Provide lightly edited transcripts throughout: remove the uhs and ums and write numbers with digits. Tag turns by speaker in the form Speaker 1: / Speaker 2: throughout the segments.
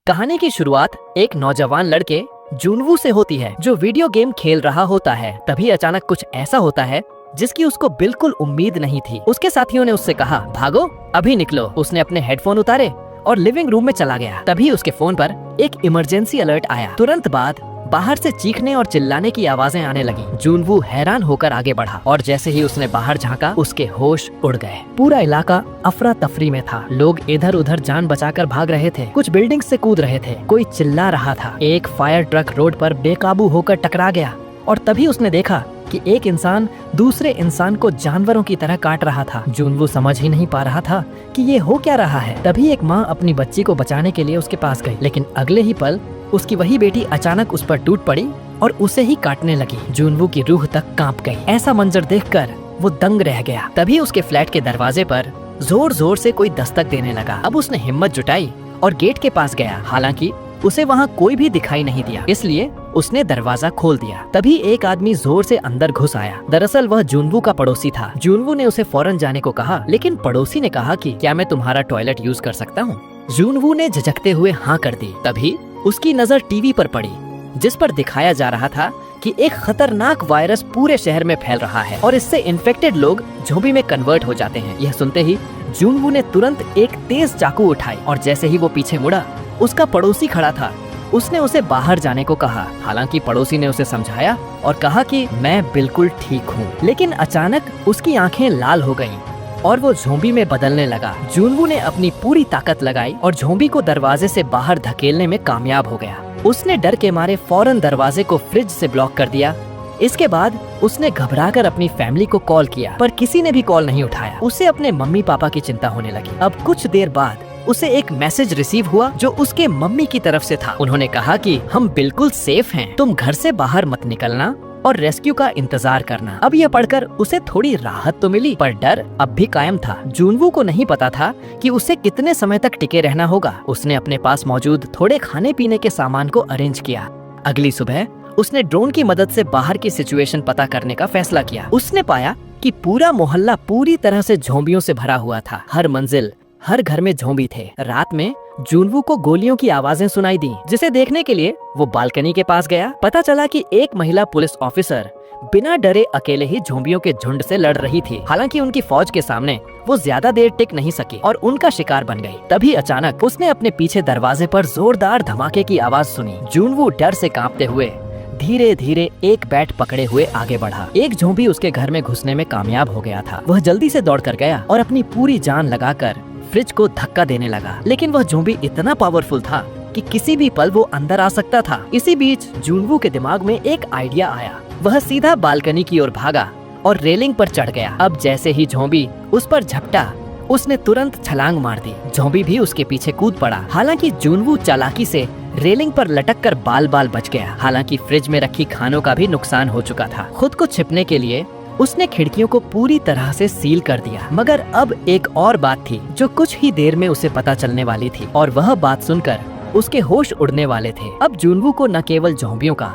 Speaker 1: कहानी की शुरुआत एक नौजवान लड़के जुनवू से होती है जो वीडियो गेम खेल रहा होता है। तभी अचानक कुछ ऐसा होता है जिसकी उसको बिल्कुल उम्मीद नहीं थी। उसके साथियों ने उससे कहा, भागो, अभी निकलो। उसने अपने हेडफोन उतारे और लिविंग रूम में चला गया। तभी उसके फोन पर एक इमरजेंसी अलर्ट आया। तुरंत बाद बाहर से चीखने और चिल्लाने की आवाजें आने लगी। जुनवू हैरान होकर आगे बढ़ा और जैसे ही उसने बाहर झांका, उसके होश उड़ गए। पूरा इलाका अफरा तफरी में था। लोग इधर उधर जान बचाकर भाग रहे थे, कुछ बिल्डिंग से कूद रहे थे, कोई चिल्ला रहा था। एक फायर ट्रक रोड पर बेकाबू होकर टकरा गया और तभी उसने देखा कि एक इंसान दूसरे इंसान को जानवरों की तरह काट रहा था। जुनवू समझ ही नहीं पा रहा था कि ये हो क्या रहा है। तभी एक माँ अपनी बच्ची को बचाने के लिए उसके पास गई, लेकिन अगले ही पल उसकी वही बेटी अचानक उस पर टूट पड़ी और उसे ही काटने लगी। जुनवू की रूह तक कांप गई। ऐसा मंजर देखकर वो दंग रह गया। तभी उसके फ्लैट के दरवाजे पर जोर जोर से कोई दस्तक देने लगा। अब उसने हिम्मत जुटाई और गेट के पास गया। हालांकि उसे वहाँ कोई भी दिखाई नहीं दिया, इसलिए उसने दरवाजा खोल दिया। तभी एक आदमी जोर से अंदर घुस आया। दरअसल वह जुनवू का पड़ोसी था। जुनवू ने उसे फौरन जाने को कहा, लेकिन पड़ोसी ने कहा कि क्या मैं तुम्हारा टॉयलेट यूज कर सकता हूँ। जुनवू ने झिझकते हुए हाँ कर दी। तभी उसकी नजर टीवी पर पड़ी, जिस पर दिखाया जा रहा था कि एक खतरनाक वायरस पूरे शहर में फैल रहा है और इससे इन्फेक्टेड लोग ज़ॉम्बी में कन्वर्ट हो जाते हैं। यह सुनते ही जुनवू ने तुरंत एक तेज चाकू उठाई और जैसे ही वो पीछे मुड़ा, उसका पड़ोसी खड़ा था। उसने उसे बाहर जाने को कहा। हालांकि पड़ोसी ने उसे समझाया और कहा कि मैं बिल्कुल ठीक हूँ, लेकिन अचानक उसकी आंखें लाल हो गईं और वो ज़ॉम्बी में बदलने लगा। जुनवू ने अपनी पूरी ताकत लगाई और ज़ॉम्बी को दरवाजे से बाहर धकेलने में कामयाब हो गया। उसने डर के मारे फौरन दरवाजे को फ्रिज से ब्लॉक कर दिया। इसके बाद उसने घबराकर अपनी फैमिली को कॉल किया, पर किसी ने भी कॉल नहीं उठाया। उसे अपने मम्मी पापा की चिंता होने लगी। अब कुछ देर बाद उसे एक मैसेज रिसीव हुआ जो उसके मम्मी की तरफ से था। उन्होंने कहा कि हम बिल्कुल सेफ हैं, तुम घर से बाहर मत निकलना और रेस्क्यू का इंतजार करना। अब यह पढ़कर उसे थोड़ी राहत तो मिली, पर डर अब भी कायम था। जुनवू को नहीं पता था कि उसे कितने समय तक टिके रहना होगा। उसने अपने पास मौजूद थोड़े खाने पीने के सामान को अरेंज किया। अगली सुबह उसने ड्रोन की मदद से बाहर की सिचुएशन पता करने का फैसला किया। उसने पाया कि पूरा मोहल्ला पूरी तरह से ज़ॉम्बियों से भरा हुआ था। हर मंजिल, हर घर में ज़ॉम्बी थे। रात में जुनवू को गोलियों की आवाजें सुनाई दी, जिसे देखने के लिए वो बालकनी के पास गया। पता चला कि एक महिला पुलिस ऑफिसर बिना डरे अकेले ही ज़ॉम्बियों के झुंड से लड़ रही थी। हालांकि उनकी फौज के सामने वो ज्यादा देर टिक नहीं सकी और उनका शिकार बन गई। तभी अचानक उसने अपने पीछे दरवाजे पर जोरदार धमाके की आवाज सुनी। जुनवू डर से कांपते हुए धीरे धीरे एक बैट पकड़े हुए आगे बढ़ा। एक ज़ॉम्बी उसके घर में घुसने में कामयाब हो गया था। वह जल्दी से दौड़ कर गया और अपनी पूरी जान लगाकर फ्रिज को धक्का देने लगा, लेकिन वह ज़ॉम्बी इतना पावरफुल था कि किसी भी पल वो अंदर आ सकता था। इसी बीच जुनवू के दिमाग में एक आइडिया आया। वह सीधा बालकनी की ओर भागा और रेलिंग पर चढ़ गया। अब जैसे ही ज़ॉम्बी उस पर झपटा, उसने तुरंत छलांग मार दी। ज़ॉम्बी भी उसके पीछे कूद पड़ा। हालांकि जुनवू चालाकी से रेलिंग पर लटक कर बाल बाल बच गया। हालांकि फ्रिज में रखी खानों का भी नुकसान हो चुका था। खुद को छिपने के लिए उसने खिड़कियों को पूरी तरह से सील कर दिया। मगर अब एक और बात थी जो कुछ ही देर में उसे पता चलने वाली थी, और वह बात सुनकर उसके होश उड़ने वाले थे। अब जुनवू को न केवल ज़ॉम्बियों का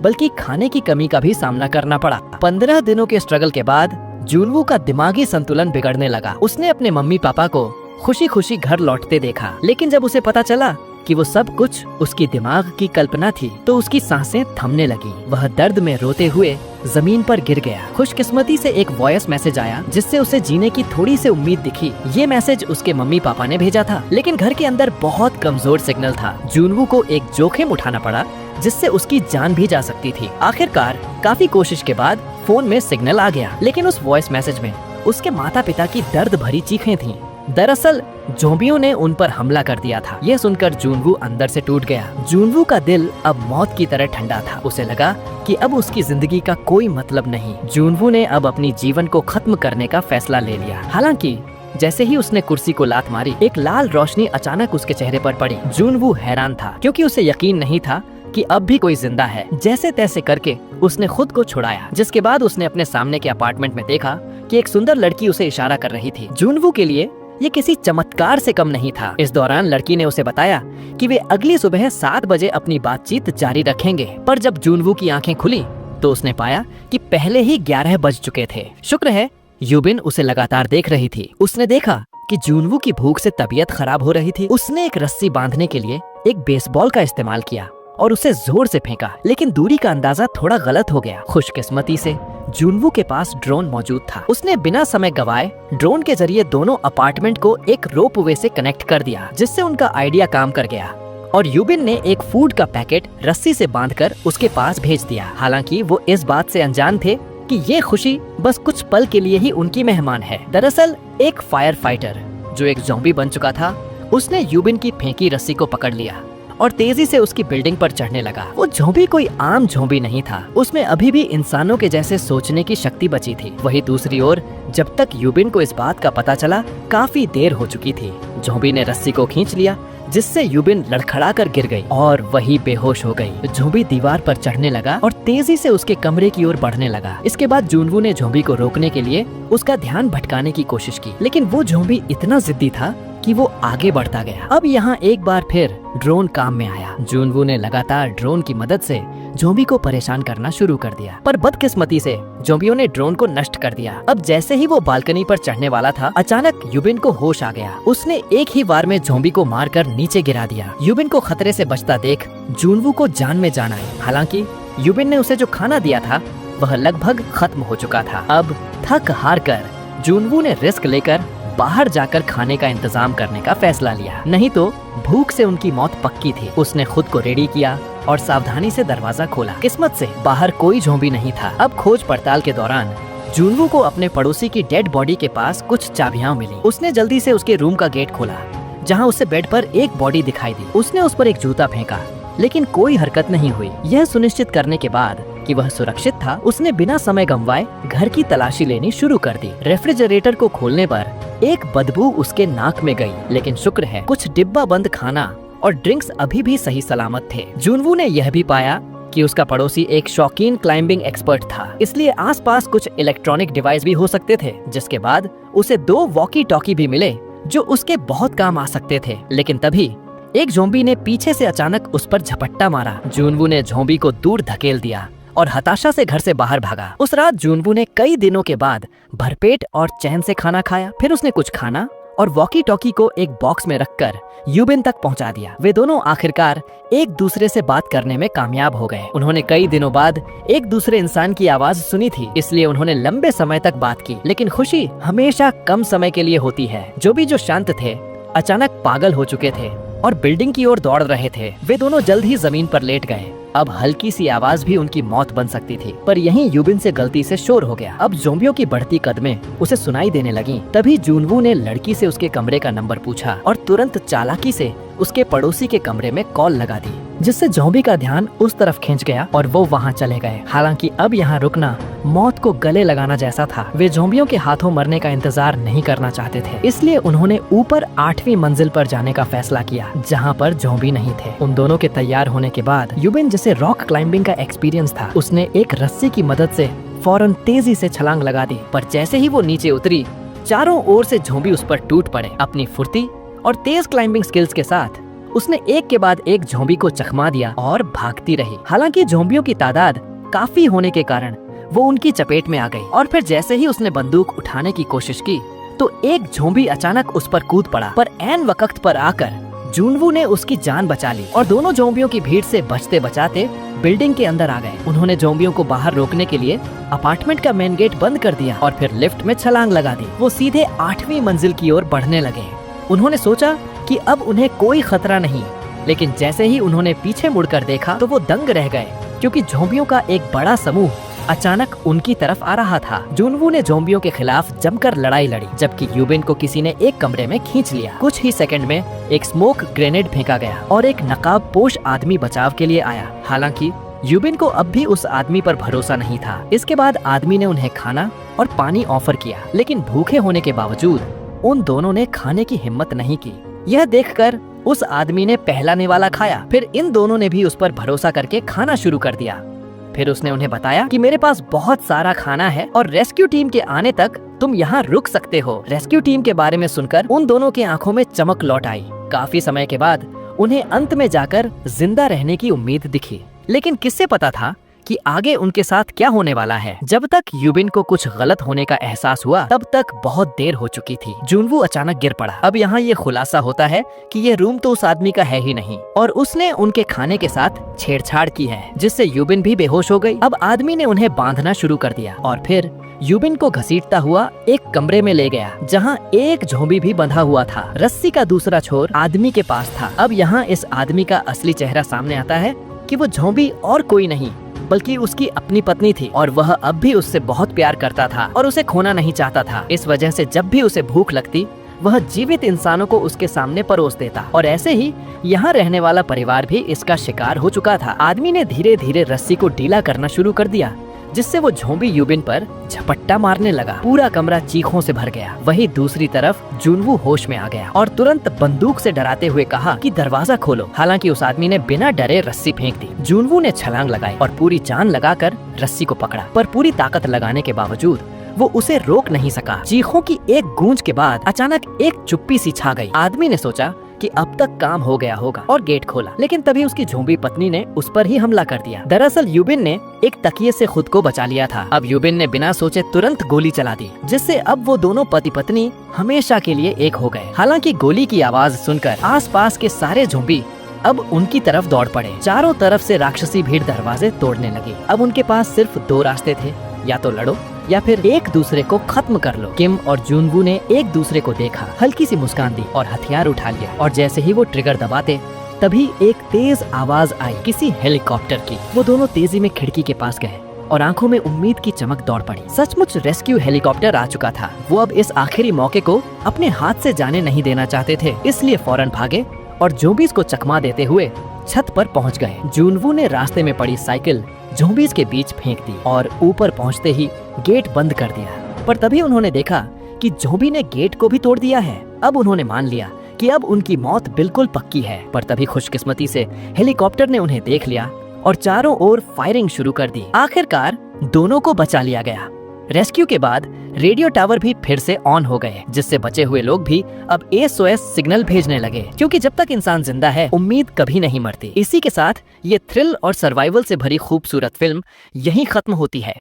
Speaker 1: बल्कि खाने की कमी का भी सामना करना पड़ा। 15 दिनों के स्ट्रगल के बाद जुनवू का दिमागी संतुलन बिगड़ने लगा। उसने अपने मम्मी पापा को खुशी खुशी घर लौटते देखा, लेकिन जब उसे पता चला कि वो सब कुछ उसकी दिमाग की कल्पना थी, तो उसकी सांसें थमने लगी। वह दर्द में रोते हुए जमीन पर गिर गया। खुशकिस्मती से एक वॉइस मैसेज आया जिससे उसे जीने की थोड़ी सी उम्मीद दिखी। ये मैसेज उसके मम्मी पापा ने भेजा था, लेकिन घर के अंदर बहुत कमजोर सिग्नल था। जुनवू को एक जोखिम उठाना पड़ा जिससे उसकी जान भी जा सकती थी। आखिरकार काफी कोशिश के बाद फोन में सिग्नल आ गया, लेकिन उस वॉइस मैसेज में उसके माता पिता की दर्द भरी चीखें थीं। दरअसल ज़ॉम्बियों ने उन पर हमला कर दिया था। यह सुनकर जुनवू अंदर से टूट गया। जुनवू का दिल अब मौत की तरह ठंडा था। उसे लगा कि अब उसकी जिंदगी का कोई मतलब नहीं। जुनवू ने अब अपनी जीवन को खत्म करने का फैसला ले लिया। हालांकि जैसे ही उसने कुर्सी को लात मारी, एक लाल रोशनी अचानक उसके चेहरे पर पड़ी। जुनवू हैरान था क्योंकि उसे यकीन नहीं था कि अब भी कोई जिंदा है। जैसे तैसे करके उसने खुद को छुड़ाया, जिसके बाद उसने अपने सामने के अपार्टमेंट में देखा कि एक सुंदर लड़की उसे इशारा कर रही थी। जुनवू के लिए ये किसी चमत्कार से कम नहीं था। इस दौरान लड़की ने उसे बताया कि वे अगली सुबह 7 बजे अपनी बातचीत जारी रखेंगे। पर जब जुनवू की आंखें खुली तो उसने पाया कि पहले ही 11 बज चुके थे। शुक्र है यूबिन उसे लगातार देख रही थी। उसने देखा कि जुनवू की भूख से तबीयत खराब हो रही थी। उसने एक रस्सी बांधने के लिए एक बेसबॉल का इस्तेमाल किया और उसे जोर से फेंका, लेकिन दूरी का अंदाजा थोड़ा गलत हो गया। खुशकिस्मती से जुनवू के पास ड्रोन मौजूद था। उसने बिना समय गवाए ड्रोन के जरिए दोनों अपार्टमेंट को एक रोपवे से कनेक्ट कर दिया, जिससे उनका आइडिया काम कर गया और यूबिन ने एक फूड का पैकेट रस्सी से बांधकर उसके पास भेज दिया। हालांकि वो इस बात से अनजान थे कि ये खुशी बस कुछ पल के लिए ही उनकी मेहमान है। दरअसल एक फायर फाइटर जो एक ज़ॉम्बी बन चुका था, उसने यूबिन की फेंकी रस्सी को पकड़ लिया और तेजी से उसकी बिल्डिंग पर चढ़ने लगा। वो ज़ॉम्बी कोई आम ज़ॉम्बी नहीं था, उसमें अभी भी इंसानों के जैसे सोचने की शक्ति बची थी। वही दूसरी ओर जब तक यूबिन को इस बात का पता चला, काफी देर हो चुकी थी। ज़ॉम्बी ने रस्सी को खींच लिया, जिससे यूबिन लड़खड़ा कर गिर गई और वही बेहोश हो गई। ज़ॉम्बी दीवार पर चढ़ने लगा और तेजी से उसके कमरे की ओर बढ़ने लगा। इसके बाद जुनवू ने ज़ॉम्बी को रोकने के लिए उसका ध्यान भटकाने की कोशिश की, लेकिन वो ज़ॉम्बी इतना जिद्दी था कि वो आगे बढ़ता गया। अब यहाँ एक बार फिर ड्रोन काम में आया। जुनवू ने लगातार ड्रोन की मदद से ज़ॉम्बी को परेशान करना शुरू कर दिया, पर बदकिस्मती से ज़ॉम्बियों ने ड्रोन को नष्ट कर दिया। अब जैसे ही वो बालकनी पर चढ़ने वाला था, अचानक यूबिन को होश आ गया। उसने एक ही बार में ज़ॉम्बी को मारकर नीचे गिरा दिया। यूबिन को खतरे से बचता देख जुनवू को जान में जान आई। हालांकि यूबिन ने उसे जो खाना दिया था वह लगभग खत्म हो चुका था। अब थक हार कर जुनवू ने रिस्क लेकर बाहर जाकर खाने का इंतजाम करने का फैसला लिया, नहीं तो भूख से उनकी मौत पक्की थी। उसने खुद को रेडी किया और सावधानी से दरवाजा खोला। किस्मत से बाहर कोई ज़ॉम्बी नहीं था। अब खोज पड़ताल के दौरान जुनवू को अपने पड़ोसी की डेड बॉडी के पास कुछ चाबियां मिली। उसने जल्दी से उसके रूम का गेट खोला, जहां उसे बेड पर एक बॉडी दिखाई दी। उसने उस पर एक जूता फेंका, लेकिन कोई हरकत नहीं हुई। यह सुनिश्चित करने के बाद कि वह सुरक्षित था, उसने बिना समय गंवाए घर की तलाशी लेनी शुरू कर दी। रेफ्रिजरेटर को खोलने पर एक बदबू उसके नाक में गई, लेकिन शुक्र है कुछ डिब्बा बंद खाना और ड्रिंक्स अभी भी सही सलामत थे। जुनवू ने यह भी पाया कि उसका पड़ोसी एक शौकीन क्लाइंबिंग एक्सपर्ट था, इसलिए आसपास कुछ इलेक्ट्रॉनिक डिवाइस भी हो सकते थे। जिसके बाद उसे 2 वॉकी टॉकी भी मिले जो उसके बहुत काम आ सकते थे। लेकिन तभी एक ज़ॉम्बी ने पीछे से अचानक उस पर झपट्टा मारा। जुनवू ने ज़ॉम्बी को दूर धकेल दिया और हताशा से घर से बाहर भागा। उस रात जुनवू ने कई दिनों के बाद भरपेट और चैन से खाना खाया। फिर उसने कुछ खाना और वॉकी टॉकी को एक बॉक्स में रखकर यूबिन तक पहुंचा दिया। वे दोनों आखिरकार एक दूसरे से बात करने में कामयाब हो गए। उन्होंने कई दिनों बाद एक दूसरे इंसान की आवाज सुनी थी, इसलिए उन्होंने लंबे समय तक बात की। लेकिन खुशी हमेशा कम समय के लिए होती है। जो शांत थे अचानक पागल हो चुके थे और बिल्डिंग की ओर दौड़ रहे थे। वे दोनों जल्द ही जमीन पर लेट गए। अब हल्की सी आवाज भी उनकी मौत बन सकती थी, पर यहीं यूबिन से गलती से शोर हो गया। अब ज़ॉम्बियों की बढ़ती कदमें उसे सुनाई देने लगी। तभी जुनवू ने लड़की से उसके कमरे का नंबर पूछा और तुरंत चालाकी से उसके पड़ोसी के कमरे में कॉल लगा दी, जिससे ज़ॉम्बी का ध्यान उस तरफ खिंच गया और वो वहाँ चले गए। हालांकि अब यहाँ रुकना मौत को गले लगाना जैसा था। वे ज़ॉम्बियों के हाथों मरने का इंतजार नहीं करना चाहते थे, इसलिए उन्होंने ऊपर 8वीं मंजिल पर जाने का फैसला किया, जहाँ पर ज़ॉम्बी नहीं थे। उन दोनों के तैयार होने के बाद यूबिन जिसे रॉक क्लाइंबिंग का एक्सपीरियंस था, उसने एक रस्सी की मदद से फौरन तेजी से छलांग लगा दी। पर जैसे ही वो नीचे उतरी, चारों ओर से ज़ॉम्बी उस पर टूट पड़े। अपनी फुर्ती और तेज क्लाइंबिंग स्किल्स के साथ उसने एक के बाद एक ज़ॉम्बी को चकमा दिया और भागती रही। हालांकि ज़ॉम्बियों की तादाद काफी होने के कारण वो उनकी चपेट में आ गई और फिर जैसे ही उसने बंदूक उठाने की कोशिश की तो एक ज़ॉम्बी अचानक उस पर कूद पड़ा, पर ऐन वक्त पर आकर जुनवू ने उसकी जान बचा ली और दोनों ज़ॉम्बियों की भीड़ से बचते बचाते बिल्डिंग के अंदर आ गए। उन्होंने ज़ॉम्बियों को बाहर रोकने के लिए अपार्टमेंट का मेन गेट बंद कर दिया और फिर लिफ्ट में छलांग लगा दी। वो सीधे 8वीं मंजिल की ओर बढ़ने लगे। उन्होंने सोचा कि अब उन्हें कोई खतरा नहीं, लेकिन जैसे ही उन्होंने पीछे मुड़कर देखा तो वो दंग रह गए, क्योंकि ज़ॉम्बियों का एक बड़ा समूह अचानक उनकी तरफ आ रहा था। जुनवू ने ज़ॉम्बियों के खिलाफ जमकर लड़ाई लड़ी, जबकि यूबिन को किसी ने एक कमरे में खींच लिया। कुछ ही सेकंड में एक स्मोक ग्रेनेड फेंका गया और एक नकाबपोश आदमी बचाव के लिए आया। हालांकि यूबिन को अब भी उस आदमी पर भरोसा नहीं था। इसके बाद आदमी ने उन्हें खाना और पानी ऑफर किया, लेकिन भूखे होने के बावजूद उन दोनों ने खाने की हिम्मत नहीं की। यह देखकर उस आदमी ने पहला निवाला खाया। फिर इन दोनों ने भी उस पर भरोसा करके खाना शुरू कर दिया। फिर उसने उन्हें बताया कि मेरे पास बहुत सारा खाना है और रेस्क्यू टीम के आने तक तुम यहाँ रुक सकते हो। रेस्क्यू टीम के बारे में सुनकर उन दोनों की आंखों में चमक लौट आई। काफी समय के बाद उन्हें अंत में जाकर जिंदा रहने की उम्मीद दिखी, लेकिन किससे पता था कि आगे उनके साथ क्या होने वाला है। जब तक यूबिन को कुछ गलत होने का एहसास हुआ तब तक बहुत देर हो चुकी थी। जुनवू अचानक गिर पड़ा। अब यहाँ ये खुलासा होता है कि ये रूम तो उस आदमी का है ही नहीं और उसने उनके खाने के साथ छेड़छाड़ की है, जिससे यूबिन भी बेहोश हो गई। अब आदमी ने उन्हें बांधना शुरू कर दिया और फिर यूबिन को घसीटता हुआ एक कमरे में ले गया जहाँ एक झोंबी भी बंधा हुआ था। रस्सी का दूसरा छोर आदमी के पास था। अब यहाँ इस आदमी का असली चेहरा सामने आता है कि वो झोंबी और कोई नहीं बल्कि उसकी अपनी पत्नी थी और वह अब भी उससे बहुत प्यार करता था और उसे खोना नहीं चाहता था। इस वजह से जब भी उसे भूख लगती वह जीवित इंसानों को उसके सामने परोस देता और ऐसे ही यहाँ रहने वाला परिवार भी इसका शिकार हो चुका था। आदमी ने धीरे धीरे रस्सी को ढीला करना शुरू कर दिया जिससे वो झोंबी यूबिन पर झपट्टा मारने लगा। पूरा कमरा चीखों से भर गया। वहीं दूसरी तरफ जुनवू होश में आ गया और तुरंत बंदूक से डराते हुए कहा कि दरवाजा खोलो। हालांकि उस आदमी ने बिना डरे रस्सी फेंक दी। जुनवू ने छलांग लगाई और पूरी जान लगाकर रस्सी को पकड़ा, पर पूरी ताकत लगाने के बावजूद वो उसे रोक नहीं सका। चीखों की एक गूंज के बाद अचानक एक चुप्पी सी छा गई। आदमी ने सोचा कि अब तक काम हो गया होगा और गेट खोला, लेकिन तभी उसकी झोंबी पत्नी ने उस पर ही हमला कर दिया। दरअसल यूबिन ने एक तकिए से खुद को बचा लिया था। अब यूबिन ने बिना सोचे तुरंत गोली चला दी, जिससे अब वो दोनों पति पत्नी हमेशा के लिए एक हो गए। हालांकि गोली की आवाज सुनकर आसपास के सारे झोंबी अब उनकी तरफ दौड़ पड़े। चारों तरफ से राक्षसी भीड़ दरवाजे तोड़ने लगी। अब उनके पास सिर्फ दो रास्ते थे, या तो लड़ो या फिर एक दूसरे को खत्म कर लो। किम और जुनवू ने एक दूसरे को देखा, हल्की सी मुस्कान दी और हथियार उठा लिया। और जैसे ही वो ट्रिगर दबाते तभी एक तेज आवाज आई किसी हेलीकॉप्टर की। वो दोनों तेजी में खिड़की के पास गए और आंखों में उम्मीद की चमक दौड़ पड़ी। सचमुच रेस्क्यू हेलीकॉप्टर आ चुका था। वो अब इस आखिरी मौके को अपने हाथ से जाने नहीं देना चाहते थे, इसलिए फौरन भागे और ज़ोंबीज को चकमा देते हुए छत पर पहुंच गए। जुनवू ने रास्ते में पड़ी साइकिल ज़ोंबीज के बीच फेंक दी और ऊपर पहुंचते ही गेट बंद कर दिया। पर तभी उन्होंने देखा कि ज़ोंबी ने गेट को भी तोड़ दिया है। अब उन्होंने मान लिया कि अब उनकी मौत बिल्कुल पक्की है। पर तभी खुशकिस्मती से हेलीकॉप्टर ने उन्हें देख लिया और चारों ओर फायरिंग शुरू कर दी। आखिरकार दोनों को बचा लिया गया। रेस्क्यू के बाद रेडियो टावर भी फिर से ऑन हो गए, जिससे बचे हुए लोग भी अब SOS सिग्नल भेजने लगे, क्योंकि जब तक इंसान जिंदा है उम्मीद कभी नहीं मरती। इसी के साथ ये थ्रिल और सर्वाइवल से भरी खूबसूरत फिल्म यहीं खत्म होती है।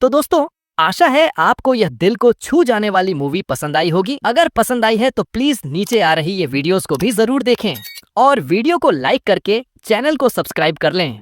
Speaker 1: तो दोस्तों, आशा है आपको यह दिल को छू जाने वाली मूवी पसंद आई होगी। अगर पसंद आई है तो प्लीज नीचे आ रही ये वीडियोस को भी जरूर देखें और वीडियो को लाइक करके चैनल को सब्सक्राइब कर लें।